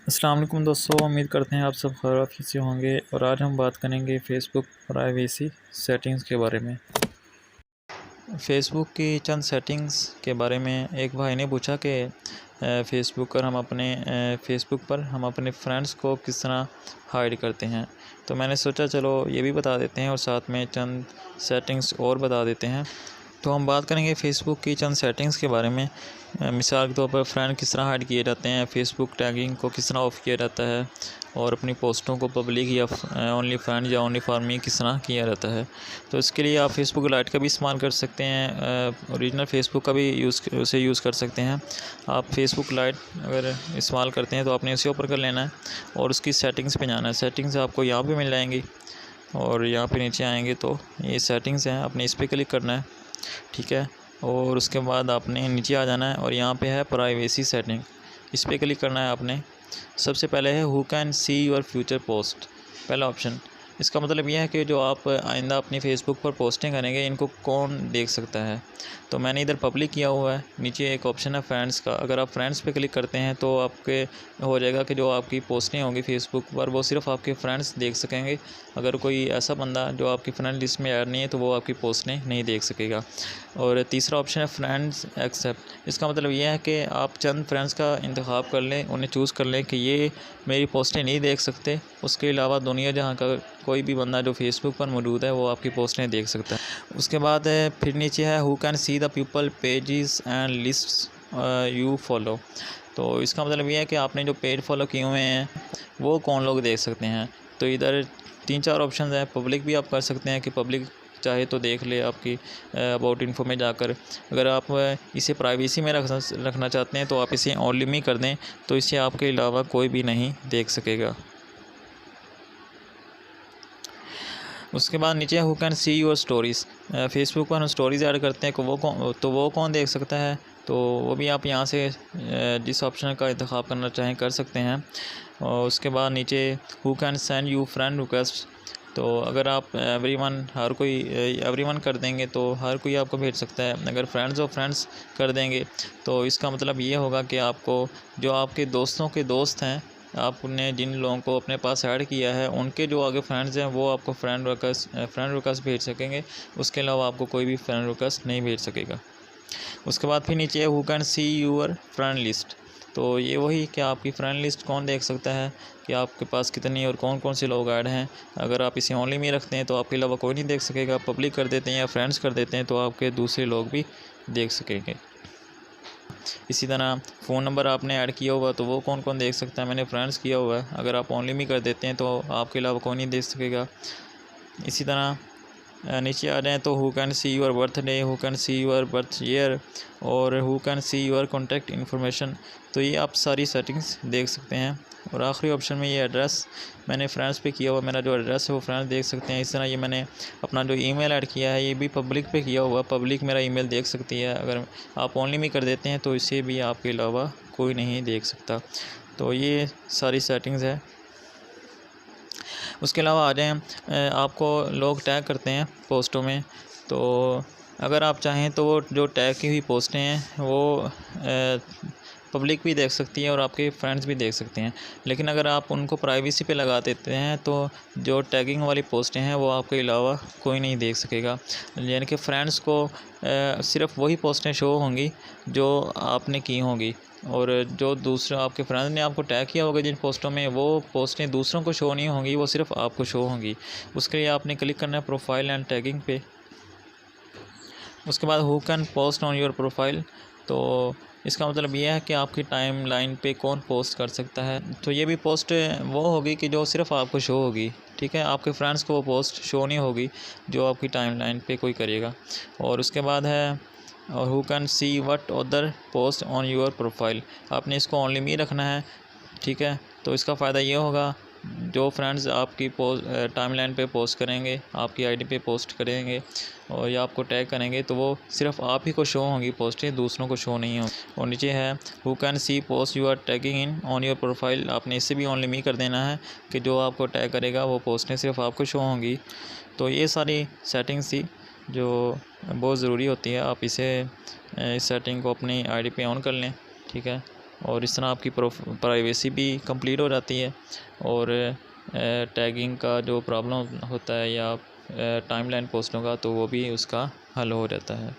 अस्सलाम वालेकुम दोस्तों, उम्मीद करते हैं आप सब खैरियत से होंगे। और आज हम बात करेंगे फ़ेसबुक प्राइवेसी सेटिंग्स के बारे में। फ़ेसबुक की चंद सेटिंग्स के बारे में एक भाई ने पूछा कि फ़ेसबुक पर हम अपने फ्रेंड्स को किस तरह हाइड करते हैं। तो मैंने सोचा चलो ये भी बता देते हैं और साथ में चंद सेटिंग्स और बता देते हैं। तो हम बात करेंगे फ़ेसबुक की चंद सेटिंग्स के बारे में। मिसाल के तौर पर फ्रेंड किस तरह हाइड किए जाते हैं, फ़ेसबुक टैगिंग को किस तरह ऑफ़ किया जाता है और अपनी पोस्टों को पब्लिक या ओनली फ्रेंड या ओनली फॉर मी किस तरह किया जाता है। तो इसके लिए आप फ़ेसबुक लाइट का भी इस्तेमाल कर सकते हैं, ओरिजिनल फ़ेसबुक का भी यूज़ कर सकते हैं। आप फ़ेसबुक लाइट अगर इस्तेमाल करते हैं तो आपने इसे ओपन कर लेना है और उसकी सेटिंग्स पे जाना है। सेटिंग्स आपको यहाँ पे मिल जाएंगी और यहाँ पे नीचे आएंगे तो ये सेटिंग्स हैं, आपने इस पर क्लिक करना है, ठीक है। और उसके बाद आपने नीचे आ जाना है और यहाँ पे है प्राइवेसी सेटिंग, इस पर क्लिक करना है आपने। सबसे पहले है who can see your future post, पहला ऑप्शन। इसका मतलब यह है कि जो आप आइंदा अपनी फ़ेसबुक पर पोस्टिंग करेंगे इनको कौन देख सकता है। तो मैंने इधर पब्लिक किया हुआ है। नीचे एक ऑप्शन है फ्रेंड्स का, अगर आप फ्रेंड्स पे क्लिक करते हैं तो आपके हो जाएगा कि जो आपकी पोस्टें होंगी फ़ेसबुक पर वो सिर्फ आपके फ्रेंड्स देख सकेंगे। अगर कोई ऐसा बंदा जो आपकी फ्रेंड लिस्ट में ऐड नहीं है तो वो आपकी पोस्टें नहीं देख सकेगा। और तीसरा ऑप्शन है फ्रेंड्स एक्सेप्ट। इसका मतलब यह है कि आप चंद फ्रेंड्स का इंतखाब कर लें, उन्हें चूज़ कर लें कि ये मेरी पोस्टें नहीं देख सकते। उसके अलावा दुनिया जहाँ का कोई भी बंदा जो फ़ेसबुक पर मौजूद है वो आपकी पोस्टें देख सकता है। उसके बाद फिर नीचे है who can see the people pages and lists you follow. तो इसका मतलब ये है कि आपने जो पेज फॉलो किए हुए हैं वो कौन लोग देख सकते हैं। तो इधर 3-4 ऑप्शन है। पब्लिक भी आप कर सकते हैं कि पब्लिक चाहे तो देख ले आपकी अबाउट इन्फो में जाकर। अगर आप इसे प्राइवेसी में रखना चाहते हैं तो आप इसे ओनली मी कर दें, तो इसे आपके अलावा कोई भी नहीं देख सकेगा। उसके बाद नीचे who can see your stories. Facebook पर हम स्टोरीज़ ऐड करते हैं तो वो कौन देख सकता है। तो वो भी आप यहाँ से जिस ऑप्शन का इंतखाब करना चाहें कर सकते हैं। और उसके बाद नीचे who can send you friend request. तो अगर आप एवरीवन कर देंगे तो हर कोई आपको भेज सकता है। अगर फ्रेंड्स कर देंगे तो इसका मतलब ये होगा कि आपको जो आपके दोस्तों के दोस्त हैं, आपने जिन लोगों को अपने पास ऐड किया है उनके जो आगे फ्रेंड्स हैं वो आपको फ्रेंड रिक्वेस्ट भेज सकेंगे। उसके अलावा आपको कोई भी फ्रेंड रिक्वेस्ट नहीं भेज सकेगा। उसके बाद फिर नीचे है who can see your friend list. तो ये वही कि आपकी फ्रेंड लिस्ट कौन देख सकता है कि आपके पास कितनी और कौन कौन से लोग ऐड हैं। अगर आप इसे ओनली में रखते हैं तो आपके अलावा कोई नहीं देख सकेगा। पब्लिक कर देते हैं या फ्रेंड्स कर देते हैं तो आपके दूसरे लोग भी देख सकेंगे। इसी तरह फ़ोन नंबर आपने ऐड किया हुआ तो वो कौन कौन देख सकता है। मैंने फ्रेंड्स किया हुआ है, अगर आप ओनली में कर देते हैं तो आपके अलावा कोई नहीं देख सकेगा। इसी तरह नीचे आ जाएँ तो who can see your birthday, who can see your birth year और who can see your contact information. तो ये आप सारी सेटिंग्स देख सकते हैं। और आखिरी ऑप्शन में ये एड्रेस मैंने फ्रेंड्स पे किया हुआ, मेरा जो एड्रेस है वो फ्रेंड्स देख सकते हैं। इस तरह ये मैंने अपना जो ईमेल ऐड किया है ये भी पब्लिक पे किया हुआ, पब्लिक मेरा ईमेल देख सकती है। अगर आप ओनली में कर देते हैं तो इसे भी आपके अलावा कोई नहीं देख सकता। तो ये सारी सेटिंग्स है। उसके अलावा आ जाएँ, आपको लोग टैग करते हैं पोस्टों में, तो अगर आप चाहें तो वो जो टैग की हुई पोस्टें हैं वो पब्लिक भी देख सकती है और आपके फ्रेंड्स भी देख सकते हैं। लेकिन अगर आप उनको प्राइवेसी पे लगा देते हैं तो जो टैगिंग वाली पोस्टें हैं वो आपके अलावा कोई नहीं देख सकेगा। यानी कि फ्रेंड्स को सिर्फ़ वही पोस्टें शो होंगी जो आपने की होंगी, और जो दूसरा आपके फ्रेंड ने आपको टैग किया होगा जिन पोस्टों में वो पोस्टें दूसरों को शो नहीं होंगी, वो सिर्फ़ आपको शो होंगी। उसके लिए आपने क्लिक करना है प्रोफाइल एंड टैगिंग पे। उसके बाद who can post on your profile. तो इसका मतलब ये है कि आपकी टाइम लाइन पे कौन पोस्ट कर सकता है। तो ये भी पोस्ट वो होगी कि जो सिर्फ़ आपको शो होगी, ठीक है। आपके फ्रेंड्स को वो पोस्ट शो नहीं होगी जो आपकी टाइम लाइन पे कोई करेगा। और उसके बाद है और who can see what other post on your profile. आपने इसको ओनली मी रखना है, ठीक है। तो इसका फ़ायदा ये होगा जो फ्रेंड्स आपकी टाइमलाइन पे पोस्ट करेंगे, आपकी आईडी पे पोस्ट करेंगे और या आपको टैग करेंगे तो वो सिर्फ आप ही को शो होंगी पोस्टें, दूसरों को शो नहीं होंगी। और नीचे है who can see post you are tagging in on your profile. आपने इससे भी ओनली मी कर देना है कि जो आपको टैग करेगा वो पोस्टें सिर्फ आपको शो होंगी। तो ये सारी सेटिंग्स थी जो बहुत ज़रूरी होती है। आप इस सेटिंग को अपनी आईडी पे ऑन कर लें, ठीक है। और इस तरह आपकी प्राइवेसी भी कंप्लीट हो जाती है और टैगिंग का जो प्रॉब्लम होता है या टाइमलाइन पोस्टों का, तो वो भी उसका हल हो जाता है।